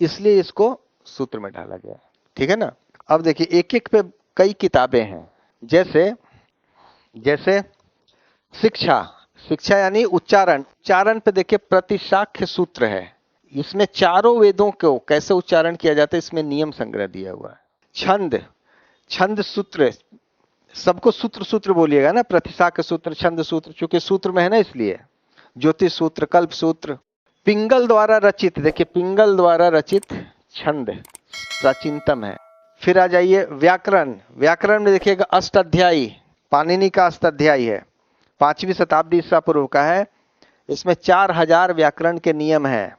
इसलिए इसको सूत्र में डाला गया है। ठीक है ना। अब देखिए एक एक पे कई किताबें हैं, जैसे जैसे शिक्षा, शिक्षा यानी उच्चारण, उच्चारण पे देखिए प्रतिशाख्य सूत्र है, इसमें चारों वेदों को कैसे उच्चारण किया जाता है इसमें नियम संग्रह दिया हुआ है। छंद, छंद सूत्र, सबको सूत्र सूत्र बोलिएगा ना, प्रतिशाख्य सूत्र, छंद सूत्र, चूंकि सूत्र में है ना इसलिए। ज्योतिष सूत्र, कल्प सूत्र। पिंगल द्वारा रचित, देखिए पिंगल द्वारा रचित छंद प्राचीनतम है। फिर आ जाइए व्याकरण, व्याकरण में देखिएगा अष्टाध्यायी, पाणिनि का अष्टाध्यायी है, 5वीं शताब्दी ईसा पूर्व का है। इसमें 4000 व्याकरण के नियम है।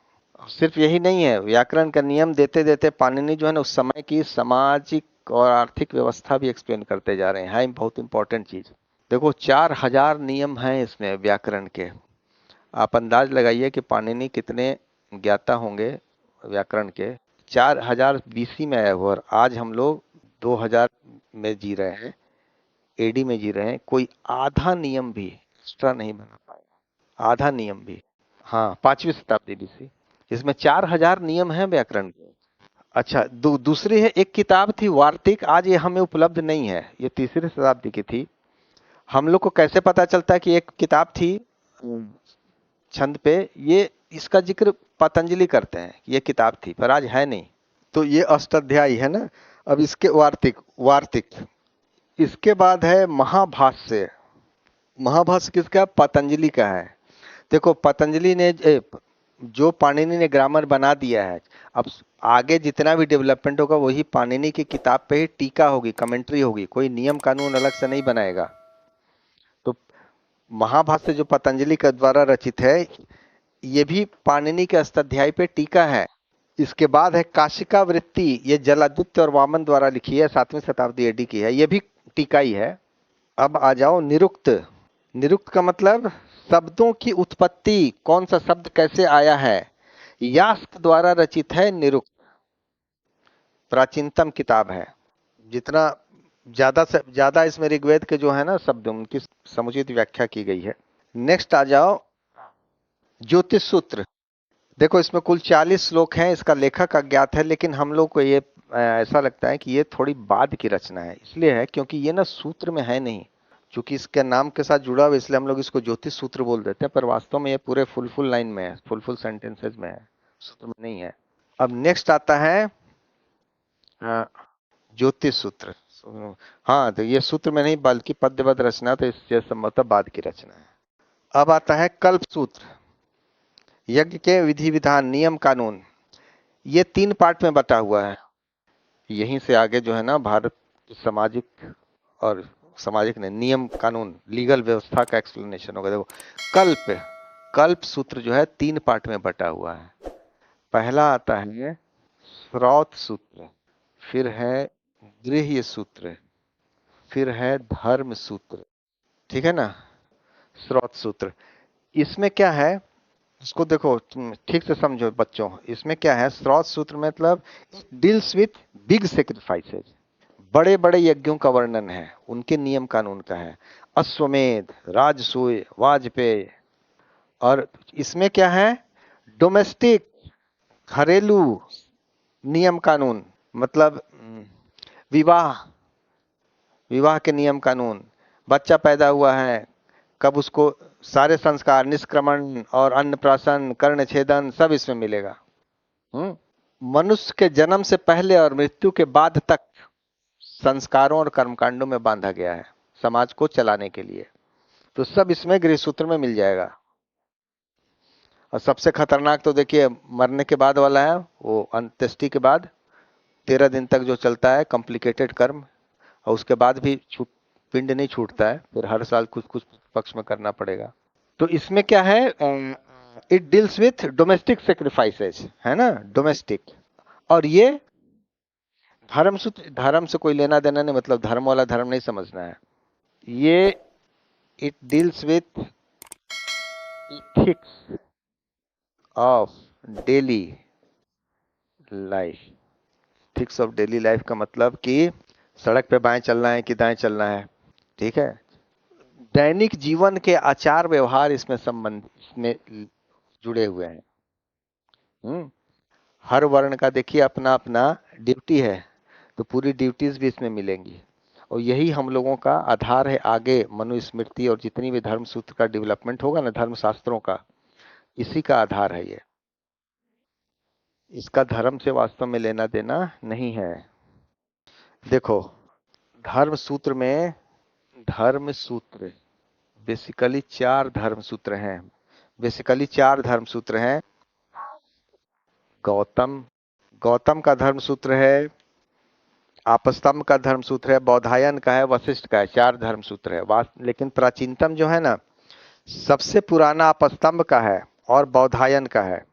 सिर्फ यही नहीं है, व्याकरण का नियम देते देते पाणिनि जो है ना उस समय की सामाजिक और आर्थिक व्यवस्था भी एक्सप्लेन करते जा रहे हैं। है बहुत इंपॉर्टेंट चीज। देखो 4000 नियम हैं इसमें व्याकरण के। आप अंदाज लगाइए कि पाणिनि कितने ज्ञाता होंगे व्याकरण के। 4000 बीसी में आया हुआ और आज हम लोग 2000 में जी रहे हैं, एडी में जी रहे हैं, कोई आधा नियम भी एक्स्ट्रा नहीं बना पाया, आधा नियम भी। हाँ 5वीं शताब्दी बीसी, इसमें 4000 नियम हैं व्याकरण के। अच्छा दूसरी है, एक किताब थी वार्तिक, आज ये हमें उपलब्ध नहीं है, ये 3री शताब्दी की थी। हम लोग को कैसे पता चलता है कि एक किताब थी छंद पे? ये इसका जिक्र पतंजलि करते हैं, ये किताब थी, पर आज है नहीं। तो ये अष्टाध्यायी है ना। अब इसके वार्तिक, वार्तिक, इसके बाद है महाभाष्य। महाभाष्य किसका? पतंजलि का है। देखो पतंजलि ने जो पाणिनि ने ग्रामर बना दिया है, अब आगे जितना भी डेवलपमेंट होगा वही पाणिनि की किताब पे ही टीका होगी, कमेंट्री होगी, कोई नियम कानून अलग से नहीं बनाएगा। तो महाभाष्य जो पतंजलि के द्वारा रचित है, ये भी पाणिनि के अष्टाध्यायी पे टीका है। इसके बाद है काशिका वृत्ति, ये जलादित्य और वामन द्वारा लिखी है, 7वीं शताब्दी एडी की है, ये भी टीका ही है। अब आ जाओ निरुक्त। निरुक्त का मतलब शब्दों की उत्पत्ति, कौन सा शब्द कैसे आया है, यास्क द्वारा रचित है निरुक्त। प्राचीनतम किताब है, जितना ज्यादा से ज्यादा इसमें ऋग्वेद के जो है ना शब्द उनकी समुचित व्याख्या की गई है। नेक्स्ट आ जाओ ज्योतिष सूत्र। देखो इसमें कुल 40 श्लोक हैं, इसका लेखक अज्ञात है, लेकिन हम लोग को ये ऐसा लगता है कि ये थोड़ी बाद की रचना है, इसलिए है क्योंकि ये ना सूत्र में है नहीं, चूंकि इसके नाम के साथ जुड़ा हुआ इसलिए हम लोग इसको ज्योतिष सूत्र बोल देते हैं, पर वास्तव में ये पूरे फुल लाइन में है, फुल सेंटेंसेज में है, सूत्र में नहीं है। अब नेक्स्ट आता है ज्योतिष सूत्र। हाँ तो ये सूत्र में नहीं बल्कि पद्यबद्ध रचना, तो इससे संभवतः बाद की रचना है। अब आता है कल्प सूत्र, यज्ञ के विधि विधान नियम कानून, ये 3 पार्ट में बटा हुआ है। यहीं से आगे जो है ना भारत सामाजिक और सामाजिक ने नियम कानून लीगल व्यवस्था का एक्सप्लेनेशन होगा। देखो कल्प, कल्प सूत्र जो है 3 पार्ट में बटा हुआ है। पहला आता है श्रौत सूत्र, फिर है गृह्य सूत्र, फिर है धर्म सूत्र। ठीक है ना। श्रौत सूत्र, इसमें क्या है इसको देखो ठीक से समझो बच्चों, इसमें क्या है श्रौत सूत्र मतलब डील्स विथ बिग सेक्रीफाइसेज, बड़े बड़े यज्ञों का वर्णन है, उनके नियम कानून का है, अश्वमेध, राजसूय, वाजपेय। और इसमें क्या है डोमेस्टिक, घरेलू नियम कानून, मतलब विवाह, विवाह के नियम कानून, बच्चा पैदा हुआ है कब उसको सारे संस्कार, निष्क्रमण और अन्नप्राशन, कर्णछेदन सब इसमें मिलेगा। मनुष्य के जन्म से पहले और मृत्यु के बाद तक संस्कारों और कर्मकांडों में बांधा गया है समाज को चलाने के लिए, तो सब इसमें गृह सूत्र में मिल जाएगा। और सबसे खतरनाक तो देखिए मरने के बाद वाला है, वो अंत्येष्टि के बाद 13 दिन तक जो चलता है कॉम्प्लिकेटेड कर्म, और उसके बाद भी पिंड नहीं छूटता है, फिर हर साल कुछ कुछ पक्ष में करना पड़ेगा। तो इसमें क्या है it deals with domestic sacrifices, है ना, डोमेस्टिक। और ये धर्म सूत्र, धर्म से कोई लेना देना नहीं, मतलब धर्म वाला धर्म नहीं समझना है, ये it deals with ethics of daily life. Ethics of daily life का मतलब कि सड़क पे बाएं चलना है कि दाएं चलना है, ठीक है। दैनिक जीवन के आचार व्यवहार इसमें संबंध इसमें जुड़े हुए हैं। हर वर्ण का देखिए अपना अपना ड्यूटी है, तो पूरी ड्यूटीज भी इसमें मिलेंगी। और यही हम लोगों का आधार है आगे मनुस्मृति और जितनी भी धर्म सूत्र का डेवलपमेंट होगा ना धर्म शास्त्रों का, इसी का आधार है ये। इसका धर्म से वास्तव में लेना देना नहीं है। देखो धर्म सूत्र में, धर्म सूत्र बेसिकली 4 धर्म सूत्र हैं। बेसिकली 4 धर्म सूत्र हैं। गौतम गौतम का धर्म सूत्र है, आपस्तम्ब का धर्म सूत्र है, बौधायन का है, वशिष्ठ का है। 4 धर्म सूत्र है। लेकिन प्राचीनतम जो है ना, सबसे पुराना आपस्तम्ब का है और बौधायन का है।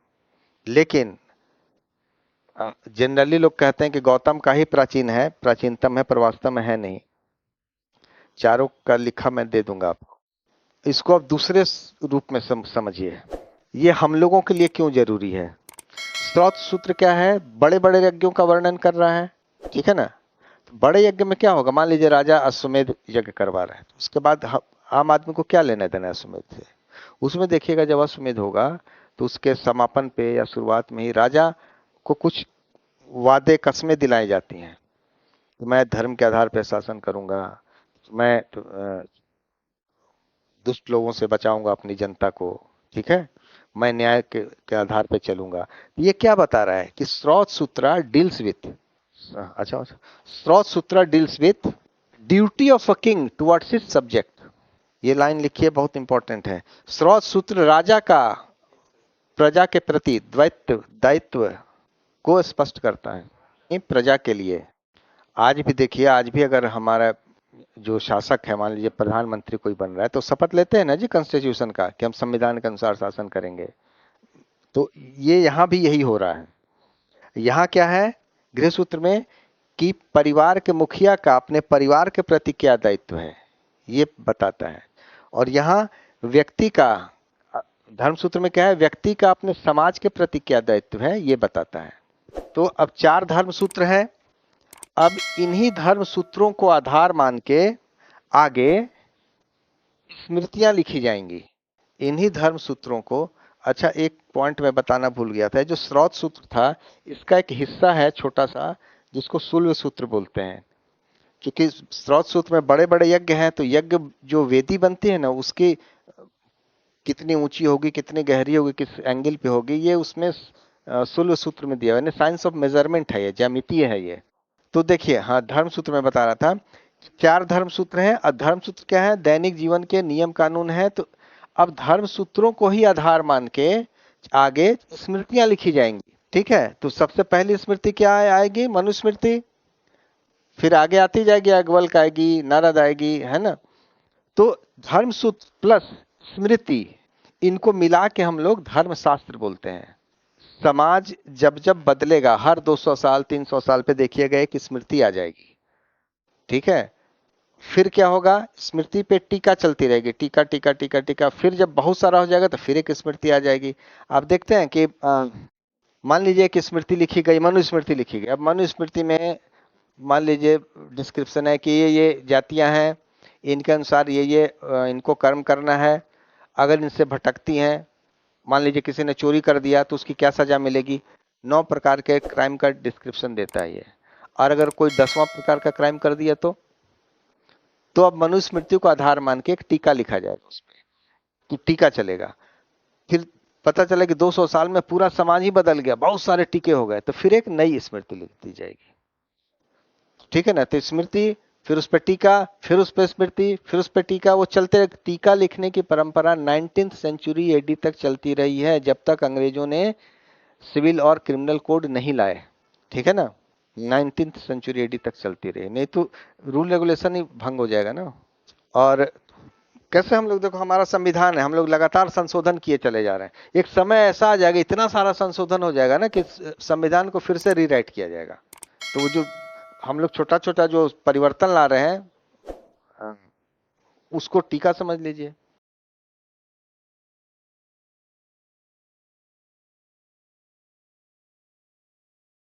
लेकिन जनरली लोग कहते हैं कि गौतम का ही प्राचीन है, प्राचीनतम है, पर वास्तव में है नहीं। चारों का लिखा मैं दे दूंगा आपको। इसको अब दूसरे रूप में समझिए, ये हम लोगों के लिए क्यों जरूरी है। स्रोत सूत्र क्या है, बड़े बड़े यज्ञों का वर्णन कर रहा है, ठीक है ना। बड़े यज्ञ में क्या होगा, मान लीजिए राजा अश्वमेध यज्ञ करवा रहा है, तो उसके बाद आम आदमी को क्या लेना देना अश्वमेध से। उसमें देखिएगा जब अश्वमेध होगा तो उसके समापन पे या शुरुआत में ही राजा को कुछ वादे कस्में दिलाई जाती हैं कि मैं धर्म के आधार पर शासन करूंगा, मैं दुष्ट लोगों से बचाऊंगा अपनी जनता को, ठीक है, मैं न्याय के आधार पर चलूंगा। ये क्या बता रहा है कि स्रोत सूत्रा डील्स विथ, अच्छा, Srauta Sutra deals with duty of a king towards his subject. ये लाइन लिखिए, बहुत इंपॉर्टेंट है। स्रोत सूत्र राजा का प्रजा के प्रति दायित्व को स्पष्ट करता है, प्रजा के लिए। आज भी देखिए, आज भी अगर हमारा जो शासक है, मान लीजिए प्रधानमंत्री कोई बन रहा है, तो शपथ लेते हैं ना जी कॉन्स्टिट्यूशन का कि हम संविधान के अनुसार शासन करेंगे। तो ये यहां भी यही हो रहा है। यहां क्या है गृह सूत्र में कि परिवार के मुखिया का अपने परिवार के प्रति क्या दायित्व है, ये बताता है। और यहां व्यक्ति का, धर्म सूत्र में क्या है, व्यक्ति का अपने समाज के प्रति क्या दायित्व है, ये बताता है। तो अब 4 धर्म सूत्र हैं। अब इन्हीं धर्म सूत्रों को आधार मान के आगे स्मृतियां लिखी जाएंगी, इन्हीं धर्म सूत्रों को। अच्छा, एक पॉइंट मैं बताना भूल गया था, जो स्रोत सूत्र था इसका एक हिस्सा है छोटा सा जिसको शुल्व सूत्र बोलते हैं। क्योंकि स्रोत सूत्र में बड़े बड़े यज्ञ हैं, तो यज्ञ जो वेदी बनती है ना, उसकी कितनी ऊंची होगी, कितनी गहरी होगी, किस एंगल पे होगी, ये उसमें शुल्व सूत्र में दिया है। साइंस ऑफ मेजरमेंट है ये, ज्यामितीय है ये। तो देखिए, हाँ, धर्म सूत्र में बता रहा था 4 धर्म सूत्र हैं। और धर्म सूत्र क्या है, दैनिक जीवन के नियम कानून है। तो अब धर्म सूत्रों को ही आधार मान के आगे स्मृतियां लिखी जाएंगी, ठीक है। तो सबसे पहली स्मृति क्या आएगी, मनुस्मृति। फिर आगे आती जाएगी, याज्ञवल्क आएगी, नारद आएगी, है ना। तो धर्म सूत्र प्लस स्मृति, इनको मिला के हम लोग धर्म शास्त्र बोलते हैं। समाज जब जब बदलेगा, हर 200 साल 300 साल पे देखिएगा एक स्मृति आ जाएगी, ठीक है। फिर क्या होगा, स्मृति पे टीका चलती रहेगी, टीका टीका टीका टीका। फिर जब बहुत सारा हो जाएगा तो फिर एक स्मृति आ जाएगी। आप देखते हैं कि मान लीजिए कि स्मृति लिखी गई, मनुस्मृति लिखी गई। अब मनुस्मृति में मान लीजिए डिस्क्रिप्शन है कि ये जातियां हैं, इनके अनुसार ये इनको कर्म करना है। अगर इनसे भटकती हैं, मान लीजिए किसी ने चोरी कर दिया तो उसकी क्या सजा मिलेगी, 9 प्रकार के क्राइम का डिस्क्रिप्शन देता है ये। और अगर कोई 10वां प्रकार का क्राइम कर दिया तो अब मनुस्मृति को आधार मान के एक टीका लिखा जाएगा उस पर, कि टीका चलेगा। फिर पता चला कि 200 साल में पूरा समाज ही बदल गया, बहुत सारे टीके हो गए, तो फिर एक नई स्मृति लिख दी जाएगी, ठीक है ना। तो स्मृति, फिर उस पर टीका, फिर उस पर स्मृति, फिर उस पर टीका, वो चलते। टीका लिखने की परंपरा 19th सेंचुरी एडी तक चलती रही है, जब तक अंग्रेजों ने सिविल और क्रिमिनल कोड नहीं लाए, ठीक है ना। 19th सेंचुरी एडी तक चलती रही, नहीं तो रूल रेगुलेशन ही भंग हो जाएगा ना। और कैसे हम लोग, देखो हमारा संविधान है, हम लोग लगातार संशोधन किए चले जा रहे हैं। एक समय ऐसा आ जाएगा, इतना सारा संशोधन हो जाएगा ना कि संविधान को फिर से रीराइट किया जाएगा। तो वो जो हम लोग छोटा छोटा जो परिवर्तन ला रहे हैं, उसको टीका समझ लीजिए।